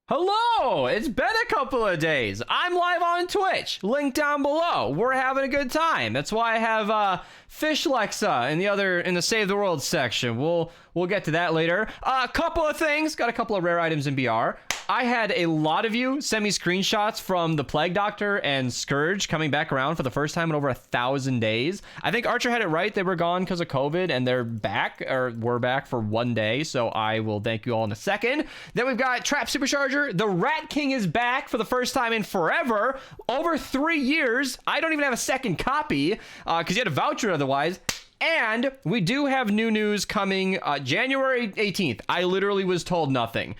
Hello! It's been a couple of days. I'm live on Twitch. Link down below. We're having a good time. That's why I have Fish Lexa in the Save the World section. We'll get to that later. A couple of things. Got a couple of rare items in BR. I had a lot of you send me screenshots from the Plague Doctor and Scourge coming back around for the first time in over 1,000 days. I think Archer had it right. They were gone because of COVID, and they're back, or were back for 1 day, so I will thank you all in a second. Then we've got Trap Supercharger. The Rat King is back for the first time in forever. Over 3 years. I don't even have a second copy, because you had a voucher otherwise. And we do have new news coming January 18th. I literally was told nothing.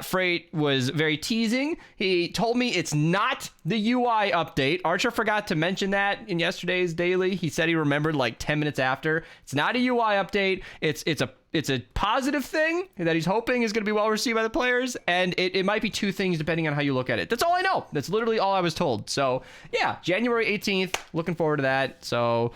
Freight was very teasing. He told me it's not the UI update. Archer forgot to mention that in yesterday's daily. He said he remembered like 10 minutes after. It's not a UI update. It's a positive thing that he's hoping is going to be well received by the players, and it might be two things depending on how you look at it. That's all I know. That's literally all I was told. So yeah, January 18th. Looking forward to that. So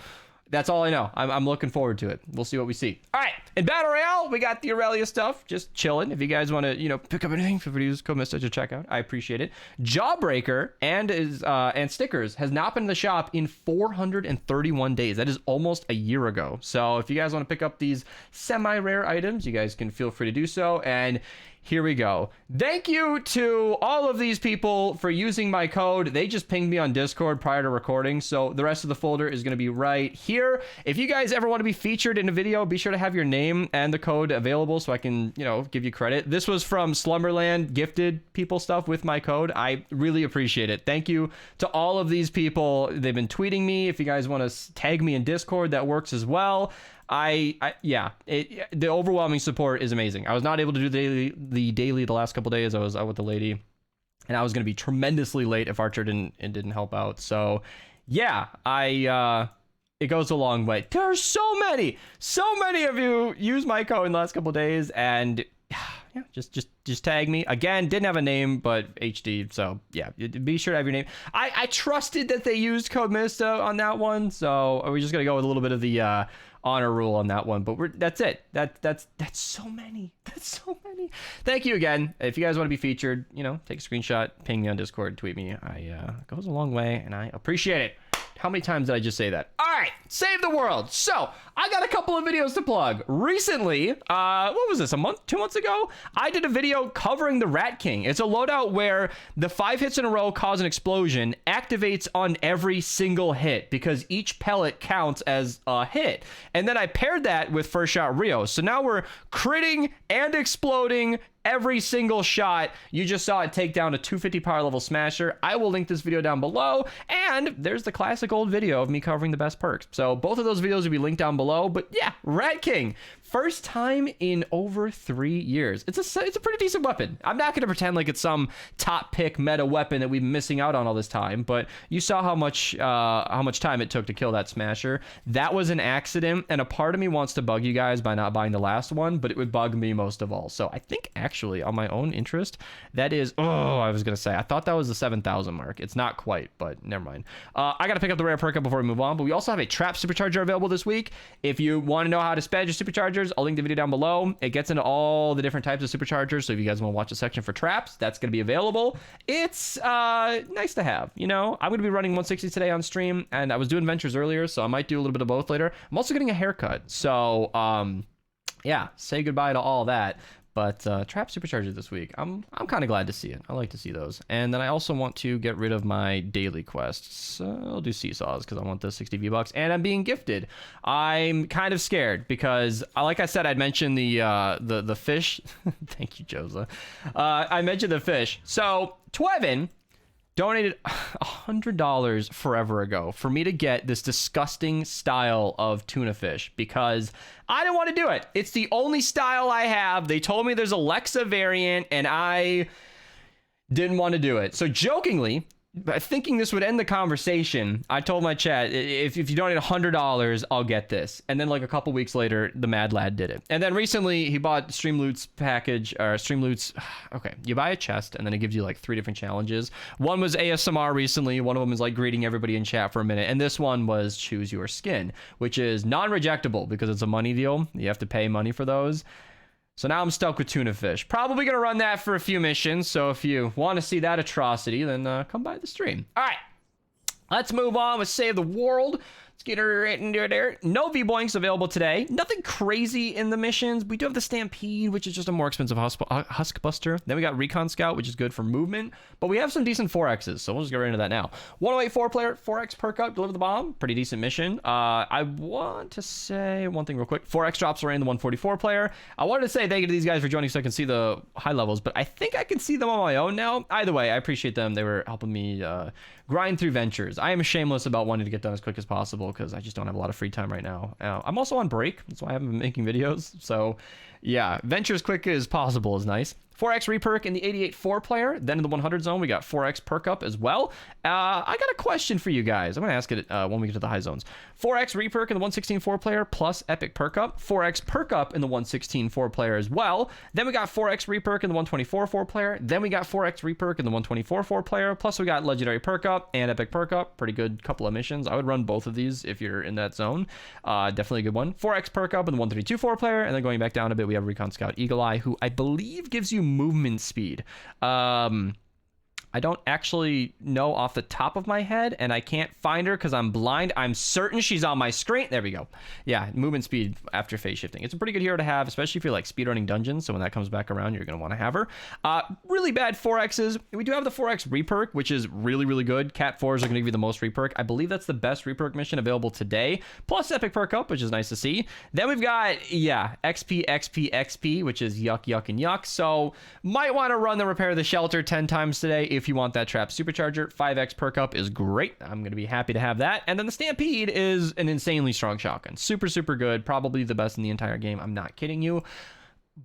that's all I know. I'm looking forward to it. We'll see what we see. All right. In Battle Royale, we got the Aurelia stuff. Just chilling. If you guys want to, pick up anything, feel free to use code Mista to check out. I appreciate it. Jawbreaker and stickers has not been in the shop in 431 days. That is almost a year ago. So if you guys want to pick up these semi-rare items, you guys can feel free to do so. And here we go. Thank you to all of these people for using my code. They just pinged me on Discord prior to recording, so the rest of the folder is going to be right here. If you guys ever want to be featured in a video, be sure to have your name and the code available so I can, give you credit. This was from Slumberland, gifted people stuff with my code. I really appreciate it. Thank you to all of these people. They've been tweeting me. If you guys want to tag me in Discord, that works as well. The overwhelming support is amazing. I was not able to do the daily the last couple days. I was out with the lady, and I was going to be tremendously late if Archer didn't help out. So yeah, it goes a long way. There are so many of you use my code in the last couple days, and yeah, just tag me. Again, didn't have a name, but HD, so yeah, be sure to have your name. I trusted that they used code Mista on that one, so we're just gonna go with a little bit of the honor rule on that one, but that's it. That's so many. That's so many. Thank you again. If you guys want to be featured, take a screenshot, ping me on Discord, tweet me. It goes a long way, and I appreciate it. How many times did I just say that? All right, save the world. So I got a couple of videos to plug. Recently, what was this, a month, 2 months ago? I did a video covering the Rat King. It's a loadout where the 5 hits in a row cause an explosion, activates on every single hit because each pellet counts as a hit. And then I paired that with First Shot Rio. So now we're critting and exploding every single shot. You just saw it take down a 250 power level smasher. I will link this video down below, and there's the classic old video of me covering the best perks. So both of those videos will be linked down below. But yeah, Rat King, first time in over 3 years. It's a pretty decent weapon. I'm not going to pretend like it's some top pick meta weapon that we've been missing out on all this time, but you saw how much time it took to kill that smasher. That was an accident, and a part of me wants to bug you guys by not buying the last one, but it would bug me most of all. So I think actually on my own interest, that is, I was gonna say, I thought that was the 7,000 mark. It's not quite, but never mind. I gotta pick up the rare perk up before we move on, but we also have a Trap Supercharger available this week. If you want to know how to spend your Superchargers, I'll link the video down below. It gets into all the different types of Superchargers, so if you guys want to watch a section for traps, that's gonna be available. It's nice to have, I'm gonna be running 160 today on stream, and I was doing ventures earlier, so I might do a little bit of both later. I'm also getting a haircut, so yeah, say goodbye to all that. But Trap Supercharger this week, I'm kind of glad to see it. I like to see those. And then I also want to get rid of my daily quests. I'll do seesaws because I want the 60 V-Bucks. And I'm being gifted. I'm kind of scared because, like I said, I'd mentioned the fish. Thank you, Josa. I mentioned the fish. So Twevin donated $100 forever ago for me to get this disgusting style of tuna fish because I didn't want to do it. It's the only style I have. They told me there's a Lexa variant, and I didn't want to do it. So jokingly, thinking this would end the conversation, I told my chat, if you donate $100, I'll get this. And then like a couple weeks later, the Mad Lad did it. And then recently, he bought Stream Loot's package, or Stream Loot's, okay, you buy a chest, and then it gives you like 3 different challenges. One was ASMR recently, one of them is like greeting everybody in chat for a minute, and this one was Choose Your Skin, which is non-rejectable because it's a money deal. You have to pay money for those. So now I'm stuck with tuna fish. Probably going to run that for a few missions. So if you want to see that atrocity, then come by the stream. All right. Let's move on with Save the World. Let's get right into there. No V-Boinks available today. Nothing crazy in the missions. We do have the Stampede, which is just a more expensive Husk Buster. Then we got Recon Scout, which is good for movement. But we have some decent 4Xs, so we'll just get right into that now. 108 4-player, 4X perk up, deliver the bomb. Pretty decent mission. I want to say one thing real quick. 4X drops are in the 144 player. I wanted to say thank you to these guys for joining so I can see the high levels, but I think I can see them on my own now. Either way, I appreciate them. They were helping me grind through ventures. I am shameless about wanting to get done as quick as possible because I just don't have a lot of free time right now. I'm also on break. That's why I haven't been making videos. So yeah, venture as quick as possible is nice. 4X reperk in the 88 4-player. Then in the 100 zone, we got 4X perk up as well. I got a question for you guys. I'm going to ask it when we get to the high zones. 4X reperk in the 116 4-player plus epic perk up. 4X perk up in the 116 4-player as well. Then we got 4X reperk in the 124 4-player. Then we got 4X reperk in the 124 4-player. Plus we got legendary perk up and epic perk up. Pretty good couple of missions. I would run both of these if you're in that zone. Definitely a good one. 4X perk up in the 132 4-player. And then going back down a bit, we have Recon Scout Eagle Eye, who I believe gives you movement speed. I don't actually know off the top of my head, and I can't find her because I'm blind. I'm certain she's on my screen. There we go. Yeah, movement speed after phase shifting. It's a pretty good hero to have, especially if you're like speedrunning dungeons. So when that comes back around, you're going to want to have her. Really bad 4Xs. We do have the 4X reperk, which is really, really good. Cat 4s are going to give you the most reperk. I believe that's the best reperk mission available today. Plus epic perk up, which is nice to see. Then we've got, yeah, XP, XP, XP, which is yuck, yuck, and yuck. So might want to run the repair the shelter 10 times today if you want that trap supercharger. 5X perk up is great. I'm going to be happy to have that. And then the Stampede is an insanely strong shotgun. Super, super good. Probably the best in the entire game. I'm not kidding you.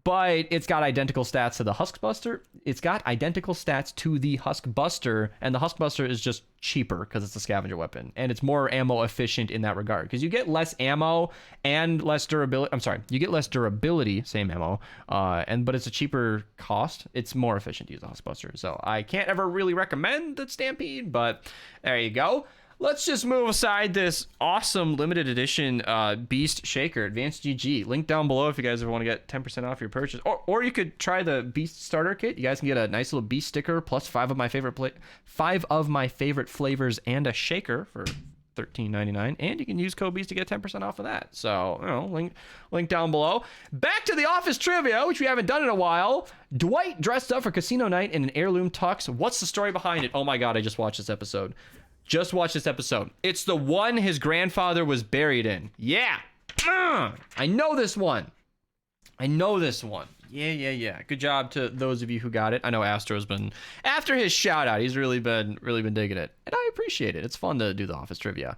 But it's got identical stats to the Husk Buster. It's got identical stats to the Husk Buster, and the Husk Buster is just cheaper because it's a scavenger weapon, and it's more ammo efficient in that regard because you get less ammo and less durability. I'm sorry, you get less durability, same ammo, but it's a cheaper cost. It's more efficient to use the Husk Buster, so I can't ever really recommend the Stampede, but there you go. Let's just move aside this awesome limited edition Beast Shaker, Advanced GG. Link down below if you guys ever want to get 10% off your purchase. Or you could try the Beast Starter Kit. You guys can get a nice little Beast sticker plus 5 of my favorite flavors and a shaker for $13.99, and you can use code BEAST to get 10% off of that. So, you know, link down below. Back to the office trivia, which we haven't done in a while. Dwight dressed up for casino night in an heirloom tux. What's the story behind it? Oh my god, I just watched this episode. It's the one his grandfather was buried in. Yeah. I know this one. Yeah. Good job to those of you who got it. I know Astro's been, after his shout out, he's really been digging it. And I appreciate it. It's fun to do the office trivia.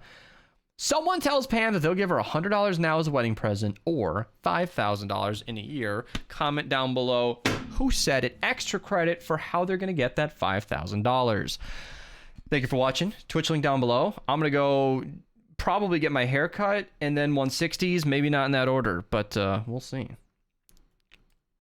Someone tells Pam that they'll give her $100 now as a wedding present or $5,000 in a year. Comment down below who said it. Extra credit for how they're going to get that $5,000. Thank you for watching. Twitch link down below. I'm going to go probably get my hair cut and then 160s. Maybe not in that order, but we'll see.